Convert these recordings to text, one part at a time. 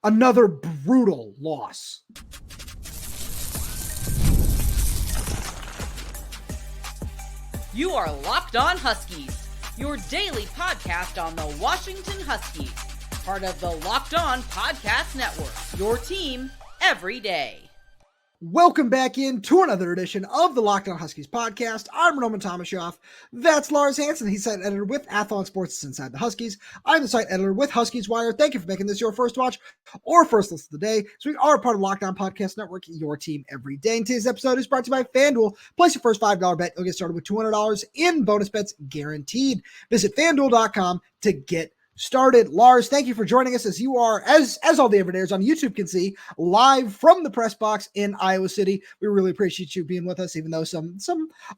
Another brutal loss. You are Locked On Huskies, your daily podcast on the Washington Huskies, part of the Locked On Podcast Network, your team every day. Welcome back in to another edition of the Locked On Huskies podcast. I'm Roman Tomashoff. That's Lars Hanson. He's site editor with Athlon Sports Inside the Huskies. I'm the site editor with Huskies Wire. Thank you for making this your first watch or first listen of the day. So we are part of Locked On Podcast Network, your team every day. And today's episode is brought to you by FanDuel. Place your first $5 bet. You'll get started with $200 in bonus bets guaranteed. Visit FanDuel.com to get started. Lars, thank you for joining us as you are, as all the everydayers on YouTube can see, live from the press box in Iowa City. We really appreciate you being with us, even though some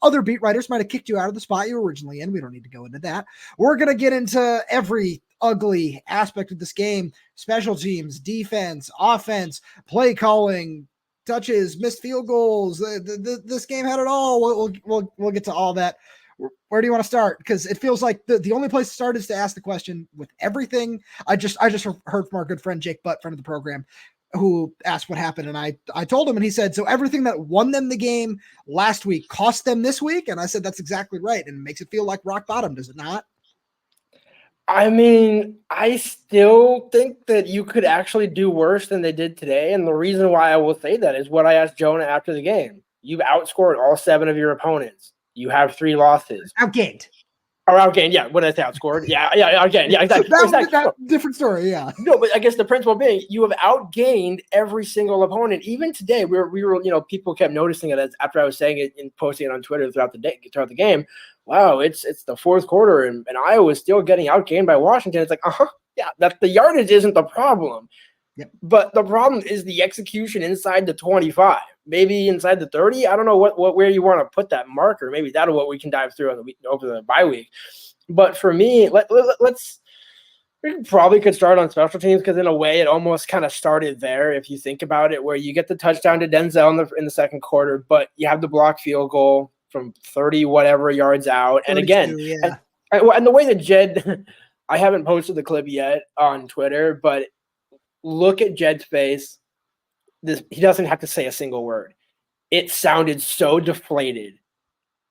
other beat writers might have kicked you out of the spot you were originally in. We don't need to go into that. We're going to get into every ugly aspect of this game: special teams, defense, offense, play calling, touches, missed field goals. This game had it all. We'll get to all that. Where do you want to start? Because it feels like the only place to start is to ask the question with everything. I just heard from our good friend Jake Butt, friend of the program, who asked what happened. And I told him, and he said, so everything that won them the game last week cost them this week? And I said, that's exactly right. And it makes it feel like rock bottom, does it not? I mean, I still think that you could actually do worse than they did today. And the reason why I will say that is what I asked Jonah after the game. You've outscored all 7 of your opponents. You have 3 losses. Outgained. Or outgained, yeah. What did I say? Outscored? Yeah, outgained. Yeah, exactly. That different story, yeah. No, but I guess the principle being you have outgained every single opponent. Even today, we were, people kept noticing it as after I was saying it and posting it on Twitter throughout the game. Wow, it's the fourth quarter and Iowa is still getting outgained by Washington. It's like, yeah, that the yardage isn't the problem. Yep. But the problem is the execution inside the 25, maybe inside the 30. I don't know where you want to put that marker. Maybe that'll what we can dive through on the week over the bye week. But for me, we probably could start on special teams because in a way it almost kind of started there if you think about it, where you get the touchdown to Denzel in the second quarter, but you have the block field goal from 30 whatever yards out. And again, yeah. and the way that Jedd, I haven't posted the clip yet on Twitter, but look at Jedd's face. He doesn't have to say a single word. It sounded so deflated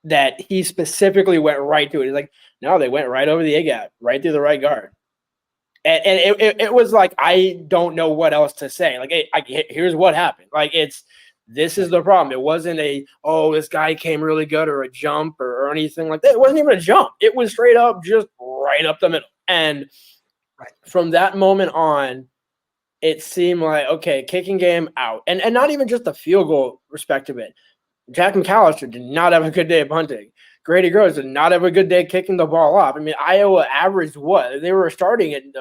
that he specifically went right to it. He's like, no, they went right over the A-gap, right through the right guard. And it was like, I don't know what else to say. Like, here's what happened. Like, this is the problem. It wasn't this guy came really good or a jump or anything like that. It wasn't even a jump. It was straight up, just right up the middle. And from that moment on, it seemed like, okay, kicking game out. And not even just the field goal respect of it. Jack McAllister did not have a good day of punting. Grady Gross did not have a good day kicking the ball off. I mean, Iowa averaged what? They were starting in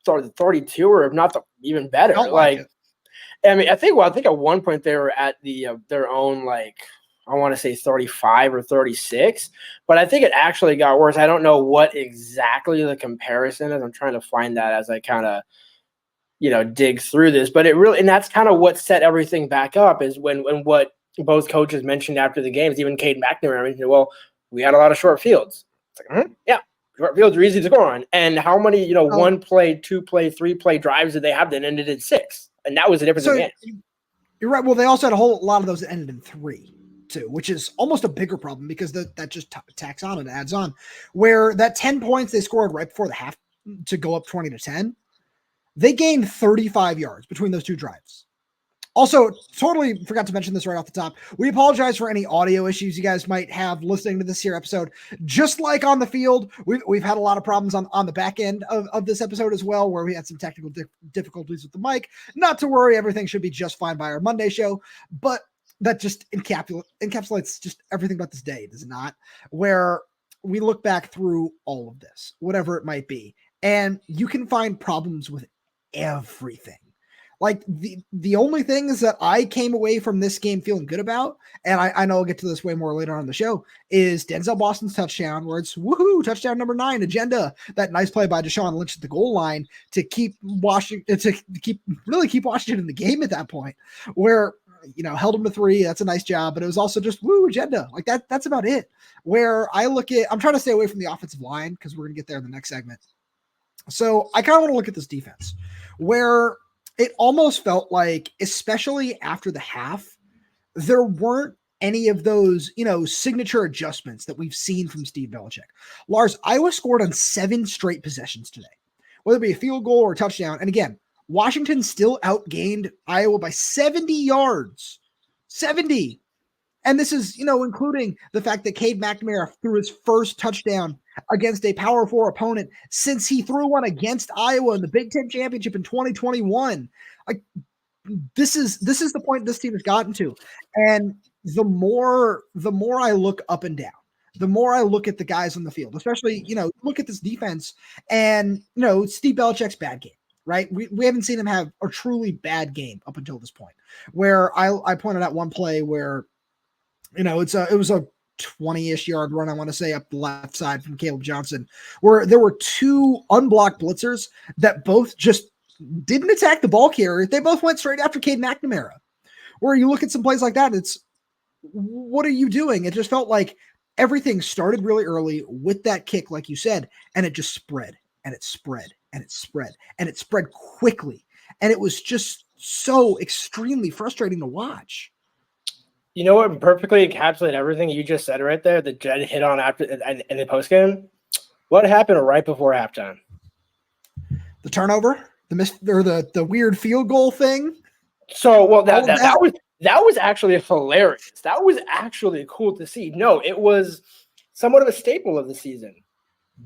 32 or if not even better. I think at one point they were at their own, I want to say 35 or 36. But I think it actually got worse. I don't know what exactly the comparison is. I'm trying to find that as I kind of dig through this, but and that's kind of what set everything back up is when what both coaches mentioned after the games, even Cade McNamara mentioned, well, we had a lot of short fields. It's like, yeah, short fields are easy to score on. And how many, 1 play, 2 play, 3 play drives did they have that ended in 6? And that was the difference in the game. You're right. Well, they also had a whole lot of those that ended in 3 too, which is almost a bigger problem because that just tacks on and adds on, where that 10 points they scored right before the half to go up 20-10. They gained 35 yards between those 2 drives. Also, totally forgot to mention this right off the top. We apologize for any audio issues you guys might have listening to this here episode. Just like on the field, we've had a lot of problems on the back end of this episode as well, where we had some technical difficulties with the mic. Not to worry, everything should be just fine by our Monday show, but that just encapsulates just everything about this day, does it not? Where we look back through all of this, whatever it might be, and you can find problems with everything. Like the only things that I came away from this game feeling good about, and I know I'll get to this way more later on in the show, is Denzel Boston's touchdown, where it's woohoo, touchdown number 9, agenda. That nice play by Deshaun Lynch at the goal line to keep Washington keep Washington in the game at that point, where held him to 3. That's a nice job, but it was also just woo, agenda. Like that's about it. Where I'm trying to stay away from the offensive line because we're gonna get there in the next segment. So I kind of want to look at this defense, where it almost felt like, especially after the half, there weren't any of those, signature adjustments that we've seen from Steve Belichick. Lars, Iowa scored on 7 straight possessions today, whether it be a field goal or a touchdown. And again, Washington still outgained Iowa by 70 yards. 70. And this is, including the fact that Cade McNamara threw his first touchdown against a Power 4 opponent since he threw one against Iowa in the Big Ten Championship in 2021. Like, this is the point this team has gotten to. And the more I look up and down, the more I look at the guys on the field, especially, look at this defense and, Steve Belichick's bad game, right? We haven't seen him have a truly bad game up until this point, where I pointed out one play where, it was a 20-ish yard run, I want to say, up the left side from Kaleb Johnson, where there were 2 unblocked blitzers that both just didn't attack the ball carrier. They both went straight after Cade McNamara. Where you look at some plays like that, it's, what are you doing? It just felt like everything started really early with that kick, like you said, and it just spread and it spread and it spread and it spread quickly. And it was just so extremely frustrating to watch. You know what perfectly encapsulated everything you just said right there that Jedd hit on after in the postgame? What happened right before halftime? The turnover, the weird field goal thing. So, well, that was actually hilarious. That was actually cool to see. No, it was somewhat of a staple of the season.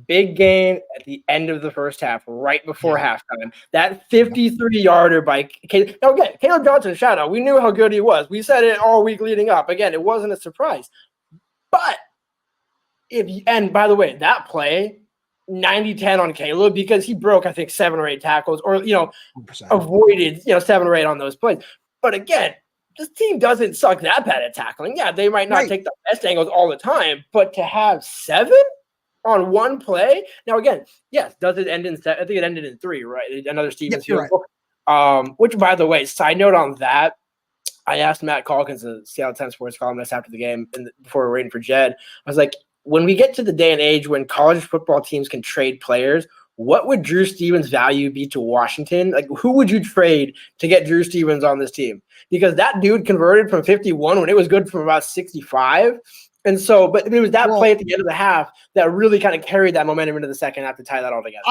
Big game at the end of the first half, right before halftime. That 53-yarder by Caleb. Now, again, Kaleb Johnson, shout out. We knew how good he was. We said it all week leading up. Again, it wasn't a surprise. But and by the way, that play, 90-10 on Caleb, because he broke, I think, 7 or 8 tackles, or 100%. Avoided 7 or 8 on those plays. But again, this team doesn't suck that bad at tackling. Yeah, they might not take the best angles all the time, but to have 7 on one play. Now, again, yes, does it end in 7? I think it ended in 3, right? Another Stevens field goal. Which, by the way, side note on that, I asked Matt Calkins, the Seattle 10 sports columnist, after the game before we were waiting for Jedd. I was like, when we get to the day and age when college football teams can trade players, what would Drew Stevens' value be to Washington? Like, who would you trade to get Drew Stevens on this team? Because that dude converted from 51 when it was good from about 65. And so, but it was that play at the end of the half that really kind of carried that momentum into the second half to tie that all together.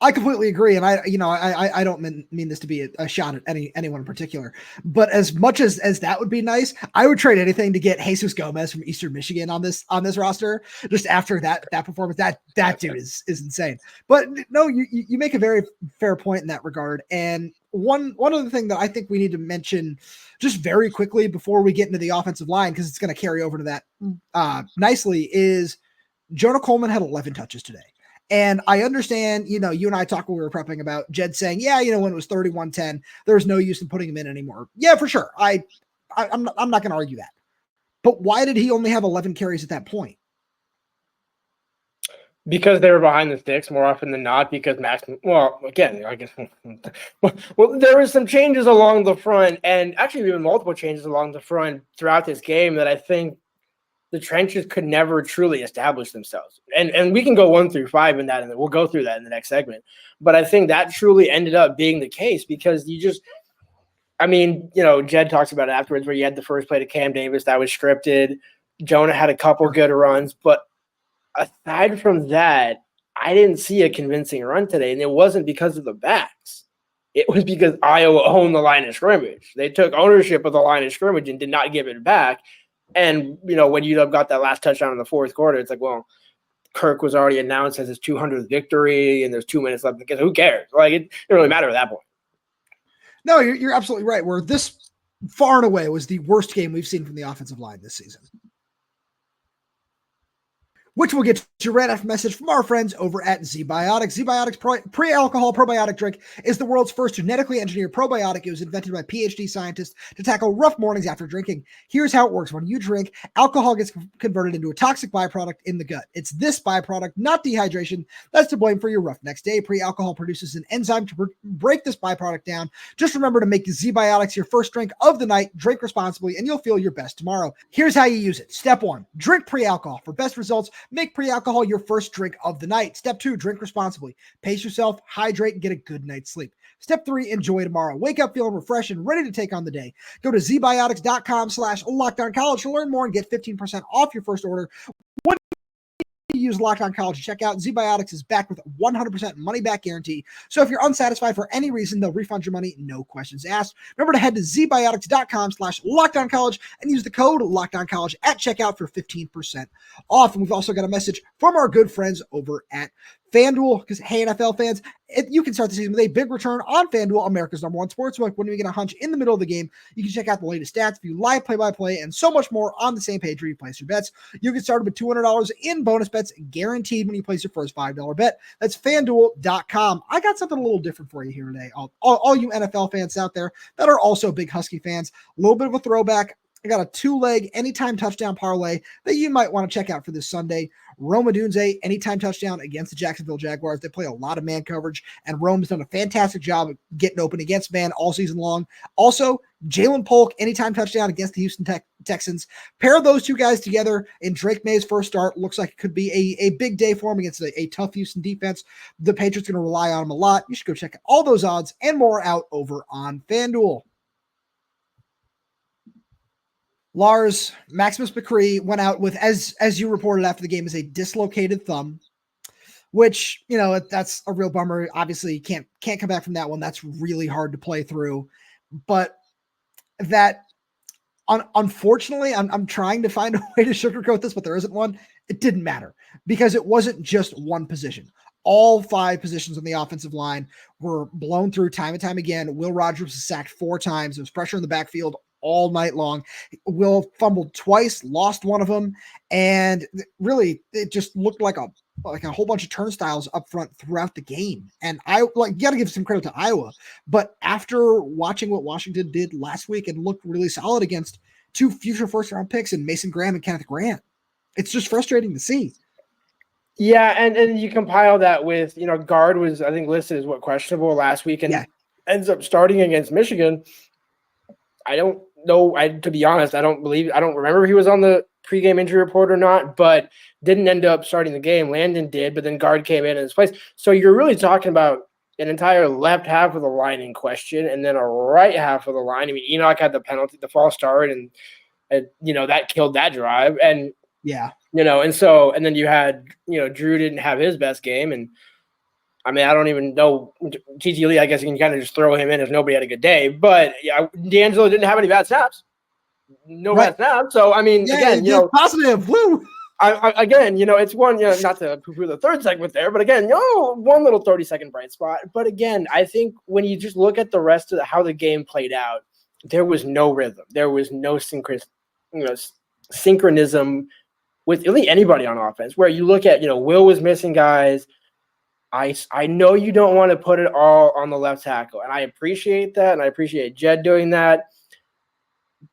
I completely agree, and I don't mean this to be a shot at anyone in particular, but as much as that would be nice, I would trade anything to get Jesus Gomez from Eastern Michigan on this roster. Just after that performance, that dude is insane. But no, you make a very fair point in that regard. And one other thing that I think we need to mention just very quickly before we get into the offensive line, because it's going to carry over to that nicely, is Jonah Coleman had 11 touches today. And I understand, you and I talked when we were prepping about Jedd saying, when it was 31-10, there was no use in putting him in anymore. Yeah, for sure. I'm not going to argue that. But why did he only have 11 carries at that point? Because they were behind the sticks more often than not, because Maximus, again, I guess, there was some changes along the front, and actually even multiple changes along the front throughout this game that I think the trenches could never truly establish themselves. And we can go 1 through 5 in that, and we'll go through that in the next segment. But I think that truly ended up being the case, because Jedd talks about it afterwards, where you had the first play to Cam Davis that was scripted. Jonah had a couple good runs, but aside from that, I didn't see a convincing run today, and it wasn't because of the backs. It was because Iowa owned the line of scrimmage. They took ownership of the line of scrimmage and did not give it back. And, when UW got that last touchdown in the fourth quarter, it's like, well, Kirk was already announced as his 200th victory, and there's 2 minutes left. Because who cares? Like, it didn't really matter at that point. No, you're absolutely right. Where this far and away was the worst game we've seen from the offensive line this season. Which we'll get to right after a message from our friends over at ZBiotics. ZBiotics pre-alcohol probiotic drink is the world's first genetically engineered probiotic. It was invented by PhD scientists to tackle rough mornings after drinking. Here's how it works. When you drink, alcohol gets converted into a toxic byproduct in the gut. It's this byproduct, not dehydration, that's to blame for your rough next day. Pre-alcohol produces an enzyme to break this byproduct down. Just remember to make ZBiotics your first drink of the night. Drink responsibly, and you'll feel your best tomorrow. Here's how you use it. Step 1, drink pre-alcohol. For best results, Make pre-alcohol your first drink of the night. Step 2, drink responsibly. Pace yourself, hydrate, and get a good night's sleep. Step 3, enjoy tomorrow. Wake up feeling refreshed and ready to take on the day. Go to zbiotics.com/LockedOnCollege to learn more and get 15% off your first order. Use Locked On College to check out. ZBiotics is back with a 100% money back guarantee. So if you're unsatisfied for any reason, they'll refund your money, no questions asked. Remember to head to zbiotics.com/LockedOnCollege and use the code LockedOnCollege at checkout for 15% off. And we've also got a message from our good friends over at FanDuel, because hey, NFL fans, you can start the season with a big return on FanDuel, America's #1 sportsbook. When you get a hunch in the middle of the game, you can check out the latest stats, view live play-by-play, and so much more on the same page where you place your bets. You get started with $200 in bonus bets guaranteed when you place your first $5 bet. That's FanDuel.com. I got something a little different for you here today. All you NFL fans out there that are also big Husky fans, a little bit of a throwback. I got a 2-leg anytime touchdown parlay that you might want to check out for this Sunday. Rome Odunze, anytime touchdown against the Jacksonville Jaguars. They play a lot of man coverage, and Rome's done a fantastic job of getting open against man all season long. Also, Jalen Polk, anytime touchdown against the Houston Texans. Pair those two guys together in Drake May's first start. Looks like it could be a big day for him against a tough Houston defense. The Patriots going to rely on him a lot. You should go check all those odds and more out over on FanDuel. Lars, Maximus McCree went out with, as you reported after the game, is a dislocated thumb, which, that's a real bummer. Obviously, can't come back from that one. That's really hard to play through. But that, unfortunately, I'm trying to find a way to sugarcoat this, but there isn't one. It didn't matter because it wasn't just one position. All 5 positions on the offensive line were blown through time and time again. Will Rogers was sacked 4 times. There was pressure in the backfield all night long. Will fumbled twice, lost one of them, and really it just looked like a whole bunch of turnstiles up front throughout the game. And you got to give some credit to Iowa, but after watching what Washington did last week and looked really solid against 2 future first-round picks in Mason Graham and Kenneth Grant, it's just frustrating to see. Yeah, and you compile that with, guard was, I think, listed as questionable last week and ends up starting against Michigan. I don't know. To be honest, I don't remember if he was on the pregame injury report or not, but didn't end up starting the game. Landon did, but then guard came in his place. So you're really talking about an entire left half of the line in question and then a right half of the line. I mean, Enoch had the penalty, the false start, and that killed that drive. And, and then you had, Drew didn't have his best game. And I mean, I don't even know. TT Lee, I guess you can kind of just throw him in if nobody had a good day. But D'Angelo didn't have any bad snaps. Bad snaps. So, I mean, again, positive. Woo. It's one, not to poo-poo the third segment there, but again, one little 30-second bright spot. But again, I think when you just look at the rest of how the game played out, there was no rhythm. There was no synchronism with really anybody on offense. Where you look at, Will was missing guys. I know you don't want to put it all on the left tackle, and I appreciate that, and I appreciate Jedd doing that.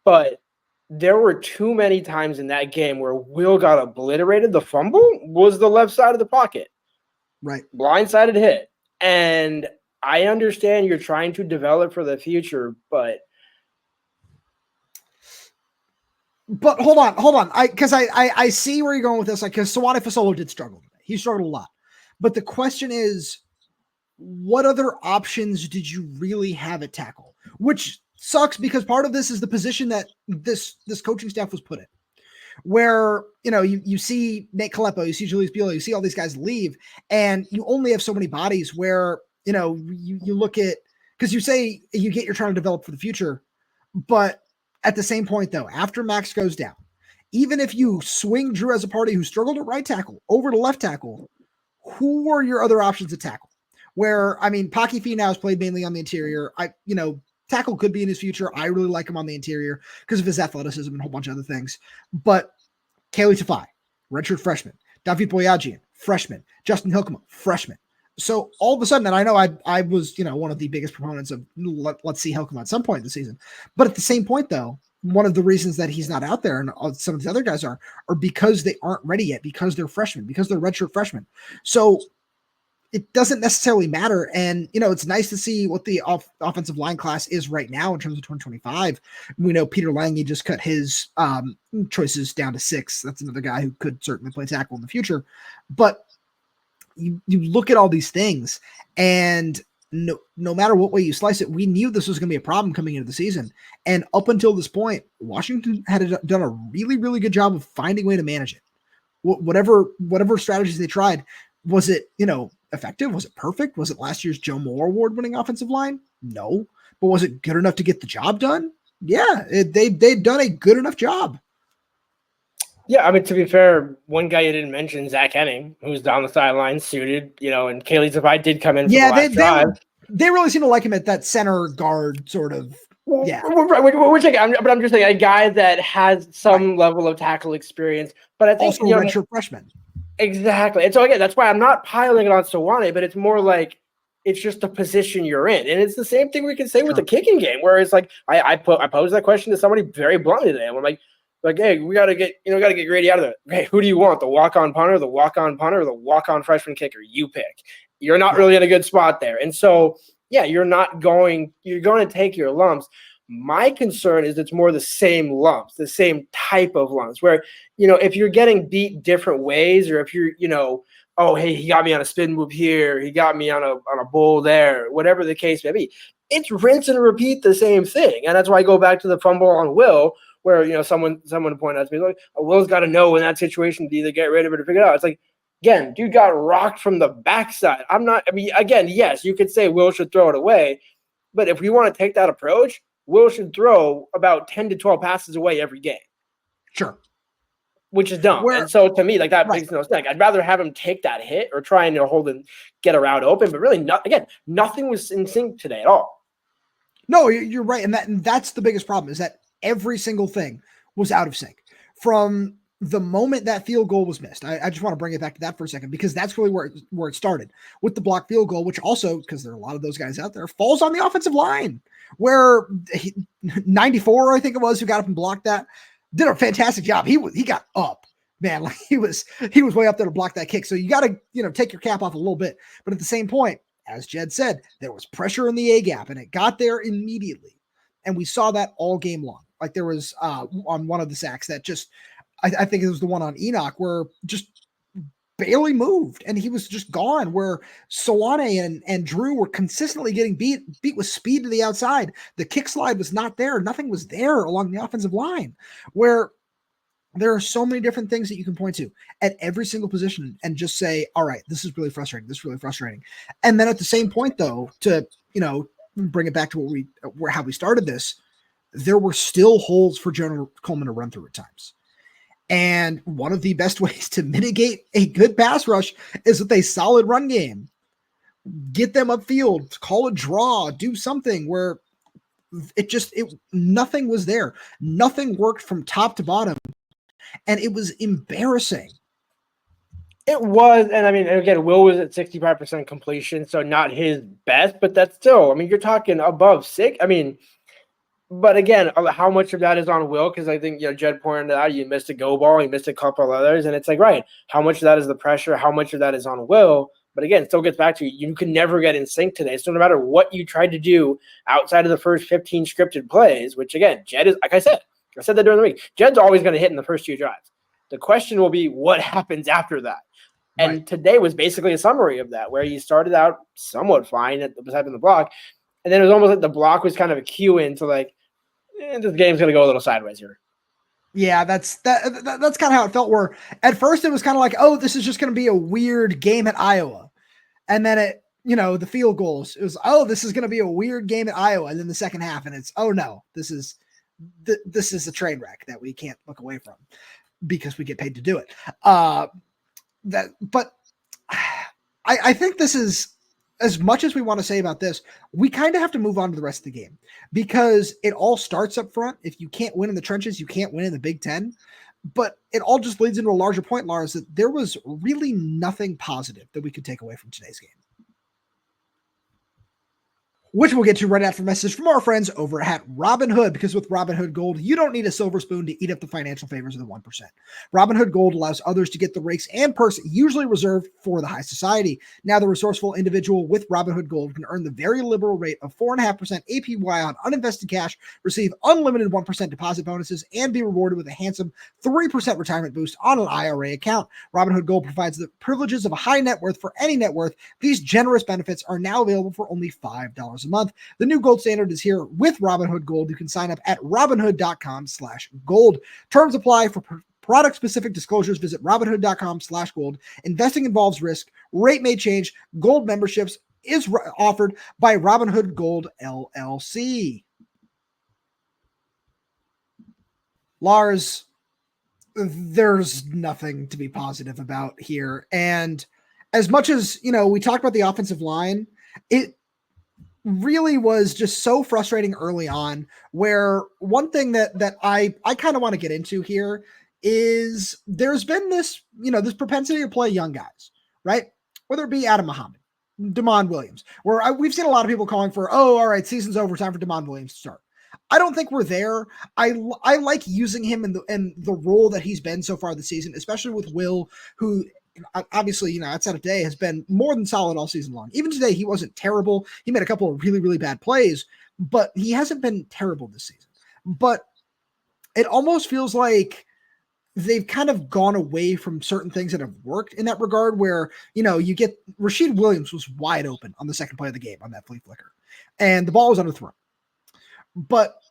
But there were too many times in that game where Will got obliterated. The fumble was the left side of the pocket. Right. Blindsided hit. And I understand you're trying to develop for the future, but hold on. I see where you're going with this. Because Soane Faasolo did struggle. He struggled a lot. But the question is, what other options did you really have at tackle? Which sucks because part of this is the position that this coaching staff was put in. Where, you see Nate Kalepo, you see Julius Bueller, you see all these guys leave, and you only have so many bodies where, you look at, because you say you're trying to develop for the future, but at the same point, though, after Max goes down, even if you swing Drew Azzopardi, who struggled at right tackle, over to left tackle, who are your other options at tackle? Where, I mean, Paki Fee now has played mainly on the interior. Tackle could be in his future. I really like him on the interior because of his athleticism and a whole bunch of other things. But Kaylee Tafai, redshirt freshman. David Boyajian, freshman. Justin Hilkema, freshman. So all of a sudden, and I know I was, one of the biggest proponents of let's see Hilkema at some point in the season. But at the same point, though, one of the reasons that he's not out there and some of the other guys are because they aren't ready yet, because they're freshmen, because they're redshirt freshmen. So it doesn't necessarily matter. And, it's nice to see what the offensive line class is right now in terms of 2025. We know Peter Lange just cut his choices down to 6. That's another guy who could certainly play tackle in the future. But you look at all these things, and no matter what way you slice it, we knew this was going to be a problem coming into the season. And up until this point, Washington had done a really, really good job of finding a way to manage it. Whatever strategies they tried, was it, effective? Was it perfect? Was it last year's Joe Moore award-winning offensive line? No. But was it good enough to get the job done? Yeah, they've done a good enough job. Yeah, I mean, to be fair, one guy you didn't mention, Zach Henning, who's down the sideline, suited, and Kaleb Johnson did come in for the last drive. They really seem to like him at that center guard sort of. Yeah. But I'm just saying, a guy that has some level of tackle experience. But I think also a redshirt freshman. Exactly. And so, again, that's why I'm not piling it on Soane, but it's more like it's just the position you're in. And it's the same thing we can say with the kicking game, where it's like I posed that question to somebody very bluntly today. And I'm like, hey, we got to get Grady out of there. Okay, who do you want? The walk-on punter, the walk-on punter, or the walk-on freshman kicker? You pick. You're not really in a good spot there. And so, yeah, you're going to take your lumps. My concern is it's more the same lumps, the same type of lumps, where, if you're getting beat different ways, or if you're, oh, hey, he got me on a spin move here, he got me on a bull there, whatever the case may be, it's rinse and repeat the same thing. And that's why I go back to the fumble on Will, where, someone pointed out to me, like, Will's got to know in that situation to either get rid of it or figure it out. It's like, again, dude got rocked from the backside. Again, yes, you could say Will should throw it away, but if we want to take that approach, Will should throw about 10 to 12 passes away every game. Sure. Which is dumb. And so to me, like, that makes no sense. I'd rather have him take that hit or try and hold and get a route open, but really, nothing was in sync today at all. No, you're right. And that's the biggest problem, is that every single thing was out of sync. From the moment that field goal was missed, I just want to bring it back to that for a second, because that's really where it started with the blocked field goal, which also, because there are a lot of those guys out there, falls on the offensive line, where 94, I think it was, who got up and blocked that, did a fantastic job. He got up, man. Like he was way up there to block that kick. So you got to, take your cap off a little bit. But at the same point, as Jedd said, there was pressure in the A gap, and it got there immediately. And we saw that all game long. Like there was on one of the sacks that just, I think it was the one on Enoch, where just barely moved and he was just gone, where Soane and Drew were consistently getting beat with speed to the outside. The kick slide was not there. Nothing was there along the offensive line, where there are so many different things that you can point to at every single position and just say, all right, this is really frustrating. This is really frustrating. And then at the same point, though, to, bring it back to how we started this, there were still holes for Jonah Coleman to run through at times. And one of the best ways to mitigate a good pass rush is with a solid run game. Get them upfield, call a draw, do something where nothing was there. Nothing worked from top to bottom. And it was embarrassing. It was. And again, Will was at 65% completion, so not his best, but that's still, you're talking above 6. But again, how much of that is on Will? Because I think, Jedd pointed out, you missed a go ball, you missed a couple of others. And it's like, right, how much of that is the pressure? How much of that is on Will? But again, it still gets back to you can never get in sync today. So no matter what you tried to do outside of the first 15 scripted plays, which again, Jedd is, like I said that during the week, Jedd's always going to hit in the first 2 drives. The question will be what happens after that. And today was basically a summary of that, where he started out somewhat fine beside the block. And then it was almost like the block was kind of a cue into like, this game's going to go a little sideways here. Yeah, that's kind of how it felt, where at first it was kind of like, oh, this is just going to be a weird game at Iowa. And then the field goals, it was, oh, this is going to be a weird game at Iowa. And then the second half, and it's, oh no, this is a train wreck that we can't look away from because we get paid to do it. But I think this is, as much as we want to say about this, we kind of have to move on to the rest of the game, because it all starts up front. If you can't win in the trenches, you can't win in the Big Ten. But it all just leads into a larger point, Lars, that there was really nothing positive that we could take away from today's game. which we'll get to right after a message from our friends over at Robinhood, because with Robinhood Gold, you don't need a silver spoon to eat up the financial favors of the 1%. Robinhood Gold allows others to get the rakes and purse usually reserved for the high society. Now, the resourceful individual with Robinhood Gold can earn the very liberal rate of 4.5% APY on uninvested cash, receive unlimited 1% deposit bonuses, and be rewarded with a handsome 3% retirement boost on an IRA account. Robinhood Gold provides the privileges of a high net worth for any net worth. These generous benefits are now available for only $5 a month. The new gold standard is here with Robinhood Gold. You can sign up at robinhood.com/gold. Terms apply. For product-specific disclosures, visit robinhood.com/gold. Investing involves risk. Rate may change. Gold memberships is offered by Robinhood Gold LLC. Lars, there's nothing to be positive about here. And as much as, we talked about the offensive line, it really was just so frustrating early on, where one thing that I kind of want to get into here is there's been this, this propensity to play young guys, right? Whether it be Adam Muhammad, Damon Williams, where we've seen a lot of people calling for, all right, season's over, time for Damon Williams to start. I don't think we're there. I like using him in the role that he's been so far this season, especially with Will, who obviously, outside of today, has been more than solid all season long. Even today, he wasn't terrible. He made a couple of really, really bad plays, but he hasn't been terrible this season. But it almost feels like they've kind of gone away from certain things that have worked in that regard, where, you get Rashid Williams was wide open on the second play of the game on that flea flicker, and the ball was underthrown. But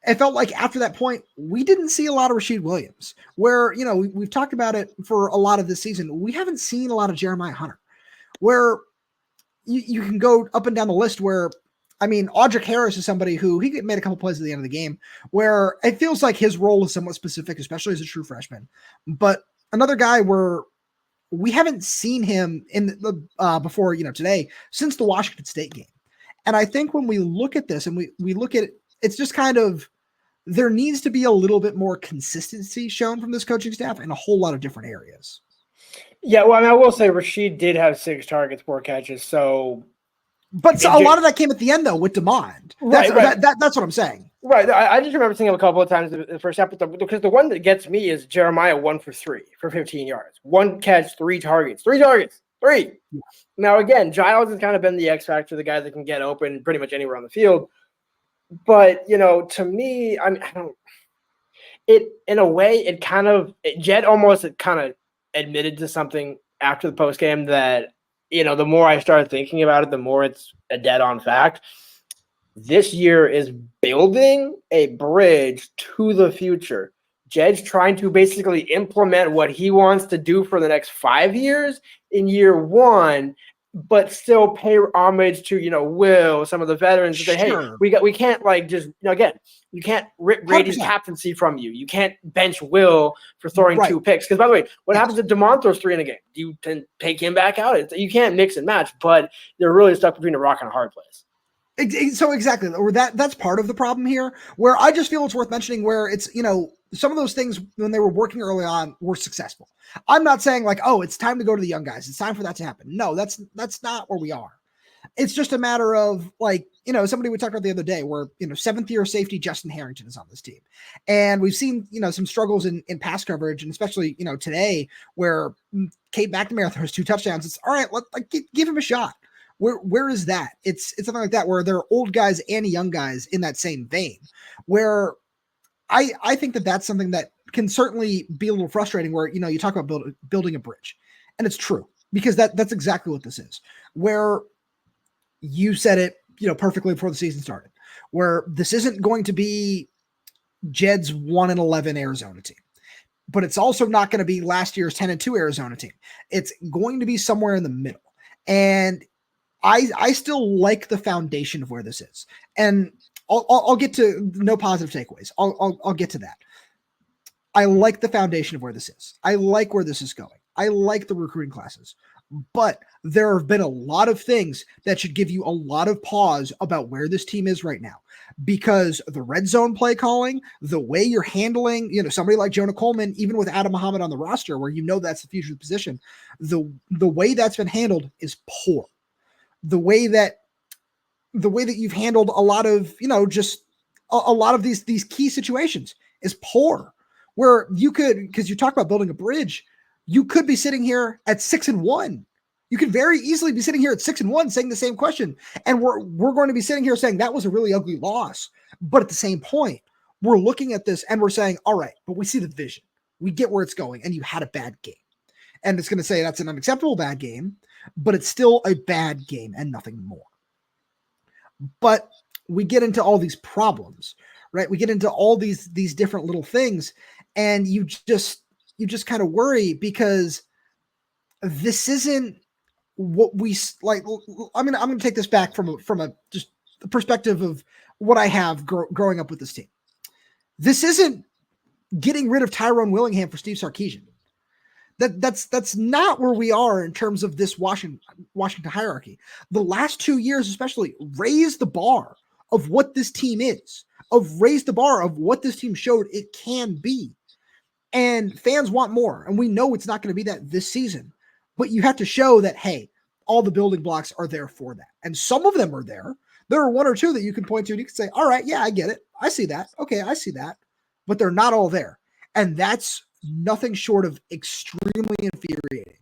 it felt like after that point, we didn't see a lot of Rashid Williams, where, we've talked about it for a lot of this season. We haven't seen a lot of Jeremiah Hunter, where you can go up and down the list where, Audric Harris is somebody who he made a couple plays at the end of the game, where it feels like his role is somewhat specific, especially as a true freshman. But another guy where we haven't seen him in the before, today, since the Washington State game. And I think when we look at this and we look at it, it's just kind of, there needs to be a little bit more consistency shown from this coaching staff in a whole lot of different areas. Yeah, well, I will say Rashid did have 6 targets, 4 catches. But a lot of that came at the end, though, with Demond. Right. That's what I'm saying. Right. I just remember seeing him a couple of times in the first half, because the one that gets me is Jeremiah 1 for 3 for 15 yards. 1 catch, 3 targets. 3 targets. 3. Yeah. Now, again, Giles has kind of been the X factor, the guy that can get open pretty much anywhere on the field. But, to me, I don't – in a way, Jedd almost kind of admitted to something after the postgame that, the more I started thinking about it, the more it's a dead-on fact. This year is building a bridge to the future. Jedd's trying to basically implement what he wants to do for the next 5 years in year 1, but still pay homage to, Will, some of the veterans. Sure. Say, hey, we can't just, again, you can't rip Grady's 100%. Captaincy from you. You can't bench Will for throwing 2 picks. Because, by the way, what happens if DeMond throws 3 in a game? Do you then take him back out? You can't mix and match, but they're really stuck between a rock and a hard place. So exactly, or that's part of the problem here, where I just feel it's worth mentioning, where it's, some of those things when they were working early on were successful. I'm not saying like, it's time to go to the young guys. It's time for that to happen. No, that's not where we are. It's just a matter of like, somebody we talked about the other day where, 7th year safety Justin Harrington is on this team. And we've seen, some struggles in pass coverage, and especially, today where Kate McNamara throws 2 touchdowns. It's all right. Give him a shot. Where is that? It's something like that, where there are old guys and young guys in that same vein, where I think that's something that can certainly be a little frustrating, where, you talk about building a bridge, and it's true, because that's exactly what this is, where you said it, perfectly before the season started, where this isn't going to be Jedd's 1-11 Arizona team, but it's also not going to be last year's 10-2 Arizona team. It's going to be somewhere in the middle. And I still like the foundation of where this is, and I'll get to no positive takeaways. I'll get to that. I like the foundation of where this is. I like where this is going. I like the recruiting classes, but there have been a lot of things that should give you a lot of pause about where this team is right now, because the red zone play calling, the way you're handling, somebody like Jonah Coleman, even with Adam Muhammad on the roster, where that's the future position, the way that's been handled is poor. The way that the way that you've handled a lot of, just a lot of these key situations is poor. Where you could, because you talk about building a bridge, you could be sitting here at 6-1. You could very easily be sitting here at 6-1 saying the same question. And we're going to be sitting here saying that was a really ugly loss. But at the same point, we're looking at this and we're saying, all right, but we see the vision. We get where it's going, and you had a bad game. And it's going to say that's an unacceptable bad game, but it's still a bad game and nothing more. But we get into all these problems, right? We get into all these different little things, and you just kind of worry because this isn't what we like. I'm going to take this back from a just the perspective of what I have growing up with this team. This isn't getting rid of Tyrone Willingham for Steve Sarkisian. That's not where we are in terms of this Washington hierarchy. The last 2 years, especially, raised the bar of what this team is, raised the bar of what this team showed it can be. And fans want more. And we know it's not going to be that this season, but you have to show that, hey, all the building blocks are there for that. And some of them are there. There are one or two that you can point to and you can say, all right, yeah, I get it. I see that. Okay, I see that. But they're not all there. And that's nothing short of extremely infuriating.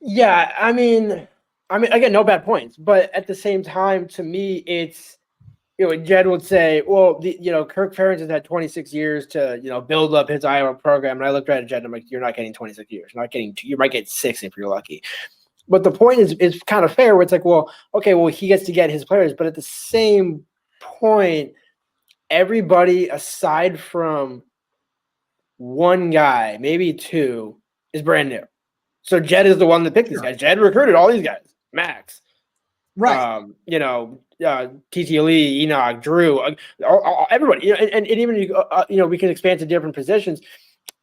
Yeah, I mean, again, no bad points, but at the same time, to me, it's, Jedd would say, well, Kirk Ferentz has had 26 years to, build up his Iowa program. And I looked right at Jedd and I'm like, you're not getting 26 years. You might get 6 if you're lucky. But the point is kind of fair where it's like, well, okay, well, he gets to get his players. But at the same point, everybody aside from one guy, maybe two, is brand new. So Jedd is the one that picked these guys. Jedd recruited all these guys. Max. Right. TT Lee, Enoch, Drew, everybody. And even we can expand to different positions.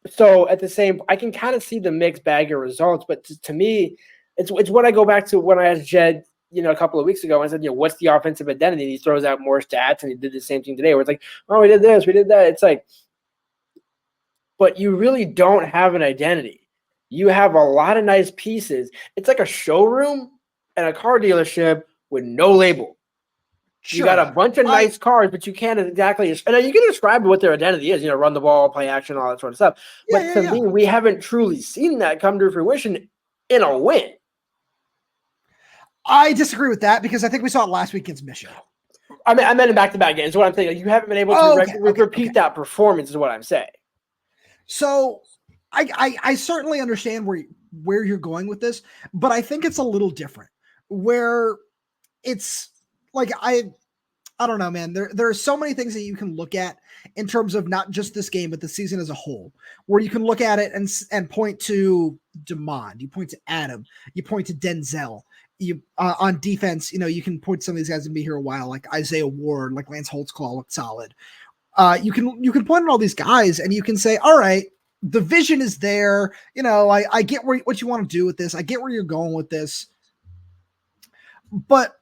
So at the same, I can kind of see the mixed bag of results. But to me, it's what I go back to when I asked Jedd, a couple of weeks ago. I said, what's the offensive identity? And he throws out more stats, and he did the same thing today. Where it's like, oh, we did this, we did that. It's like, but you really don't have an identity. You have a lot of nice pieces. It's like a showroom and a car dealership with no label. Sure. You got a bunch of nice cars, but you can't exactly. And you can describe what their identity is. Run the ball, play action, all that sort of stuff. But to me, we haven't truly seen that come to fruition in a win. I disagree with that because I think we saw it last week against Michigan. I meant in back-to-back games. What I'm saying, you haven't been able to repeat that performance is what I'm saying. So I certainly understand where you're going with this, but I think it's a little different where it's like, I don't know, man, there are so many things that you can look at in terms of not just this game, but the season as a whole, where you can look at it and point to Demond, you point to Adam, you point to Denzel, you on defense, you can point to some of these guys and be here a while, like Isaiah Ward, like Lance Holtzclaw looked solid. You can point at all these guys and you can say, all right, the vision is there. I get what you want to do with this. I get where you're going with this, but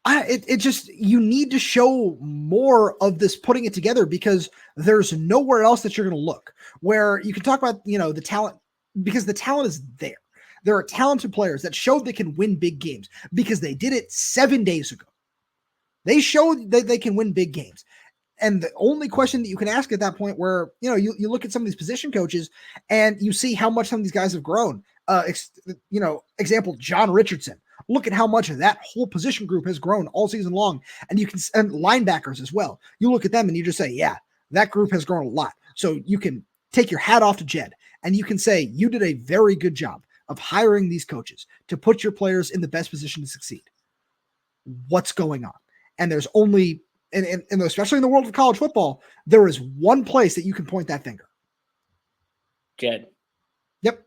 it just, you need to show more of this putting it together because there's nowhere else that you're going to look where you can talk about, the talent, because the talent is there. There are talented players that showed they can win big games because they did it 7 days ago. They showed that they can win big games. And the only question that you can ask at that point where, you look at some of these position coaches and you see how much some of these guys have grown. Example, John Richardson. Look at how much of that whole position group has grown all season long. And and linebackers as well. You look at them and you just say, yeah, that group has grown a lot. So you can take your hat off to Jedd and you can say, you did a very good job of hiring these coaches to put your players in the best position to succeed. What's going on? And there's only, and especially in the world of college football, there is one place that you can point that finger. Jedd. Yep.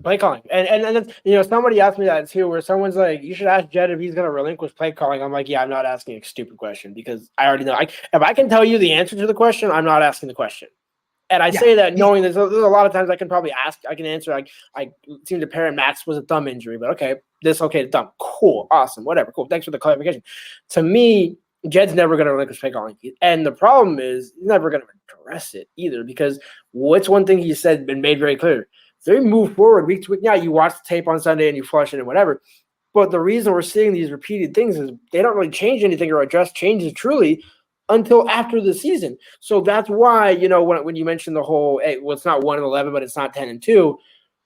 Play calling. And somebody asked me that too, where someone's like, you should ask Jedd if he's going to relinquish play calling. I'm like, yeah, I'm not asking a stupid question because I already know. If I can tell you the answer to the question, I'm not asking the question. And I say that knowing there's a lot of times I can probably ask, I can answer. I seem to pair Max was a thumb injury, but okay, the thumb. Cool. Awesome. Whatever. Cool. Thanks for the clarification. To me, Jedd's never going to relinquish play calling. And the problem is he's never going to address it either because what's one thing he said and made very clear. They move forward week to week. Yeah, you watch the tape on Sunday and you flush it and whatever. But the reason we're seeing these repeated things is they don't really change anything or address changes truly until after the season. So that's why, you know, when you mentioned the whole, hey, well, it's not 1-11, but it's not 10-2.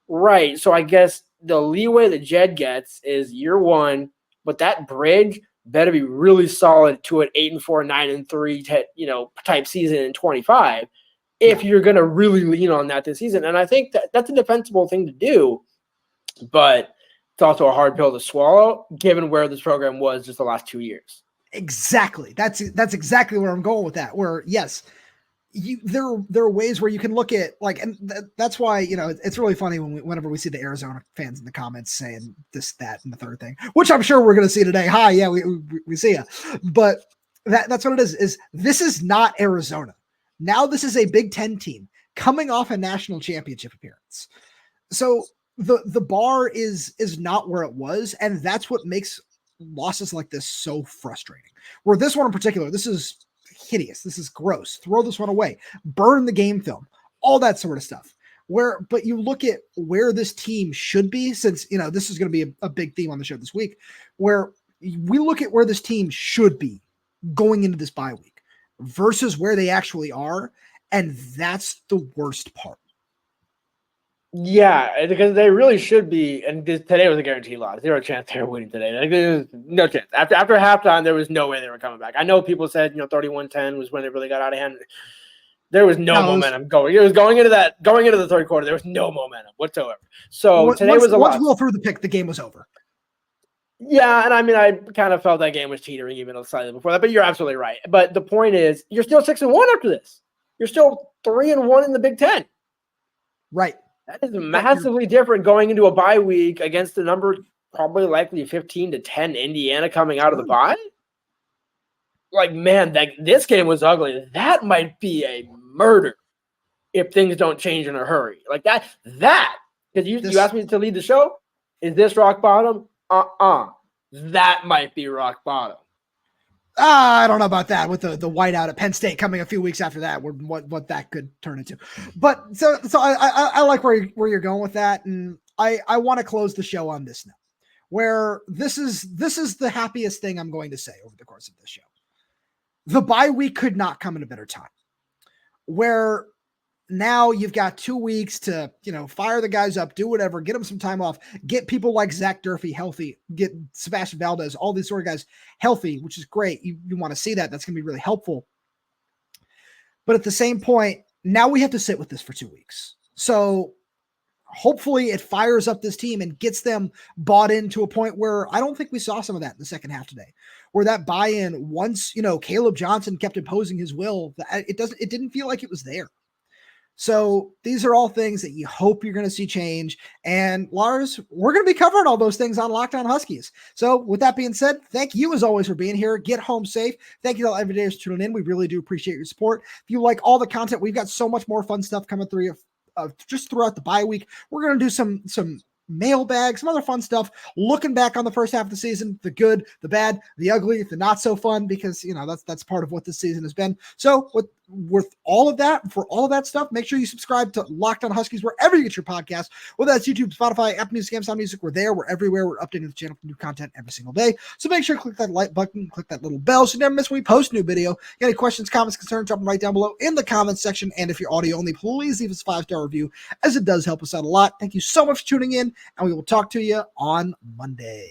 Right. So I guess the leeway that Jedd gets is year one, but that bridge better be really solid to an 8-4, 9-3, you know, type season in 25 if you're going to really lean on that this season. And I think that's a defensible thing to do, but it's also a hard pill to swallow given where this program was just the last 2 years. Exactly. That's exactly where I'm going with that, where yes, there are ways where you can look at like, and that's why, you know, it's really funny whenever we see the Arizona fans in the comments saying this, that, and the third thing, which I'm sure we're going to see today. Hi. Yeah. We see ya. But that's what it is this is not Arizona. Now this is a Big Ten team coming off a national championship appearance. So the bar is not where it was. And that's what makes losses like this so frustrating, where this one in particular, this is hideous. This is gross. Throw this one away, burn the game film, all that sort of stuff. But you look at where this team should be, since, you know, this is going to be a big theme on the show this week, where we look at where this team should be going into this bye week versus where they actually are. And that's the worst part. Yeah, because they really should be, and today was a guaranteed loss. Zero chance they were winning today. Like, there was no chance. After halftime, there was no way they were coming back. I know people said, you know, 31-10 was when they really got out of hand. There was no momentum going. It was going into the third quarter. There was no momentum whatsoever. So today was a loss. Once Will threw the pick, the game was over. Yeah, and I mean, I kind of felt that game was teetering even slightly before that. But you're absolutely right. But the point is, you're still 6-1 after this. You're still 3-1 in the Big Ten. Right. That is massively different going into a bye week against the number probably likely 15-10 Indiana coming out of the bye. Like, man, this game was ugly. That might be a murder if things don't change in a hurry. Like that, because you asked me to lead the show. Is this rock bottom? That might be rock bottom. I don't know about that with the whiteout at Penn State coming a few weeks after that, what that could turn into. But so I like where you're going with that. And I want to close the show on this note, where this is the happiest thing I'm going to say over the course of this show. The bye week could not come at a better time, where now you've got 2 weeks to, you know, fire the guys up, do whatever, get them some time off, get people like Zach Durfee healthy, get Sebastian Valdez, all these sort of guys healthy, which is great. You want to see that. That's going to be really helpful. But at the same point, now we have to sit with this for 2 weeks. So hopefully it fires up this team and gets them bought into a point where I don't think we saw some of that in the second half today, where that buy-in, once, you know, Kaleb Johnson kept imposing his will, it didn't feel like it was there. So these are all things that you hope you're going to see change. And Lars, we're going to be covering all those things on Locked On Huskies. So with that being said, thank you as always for being here. Get home safe. Thank you to all everydayers for tuning in. We really do appreciate your support. If you like all the content, we've got so much more fun stuff coming through just throughout the bye week. We're going to do some mailbag, some other fun stuff, looking back on the first half of the season, the good, the bad, the ugly, the not so fun, because, you know, that's part of what this season has been. So with all of that, for all of that stuff, make sure you subscribe to Locked On Huskies wherever you get your podcast, whether that's YouTube, Spotify, Apple Music, Amazon Music. We're there. We're everywhere. We're updating the channel for new content every single day. So make sure to click that like button, click that little bell so you never miss when we post a new video. Got any questions, comments, concerns, drop them right down below in the comments section. And if you're audio only, please leave us a 5-star review, as it does help us out a lot. Thank you so much for tuning in, and we will talk to you on Monday.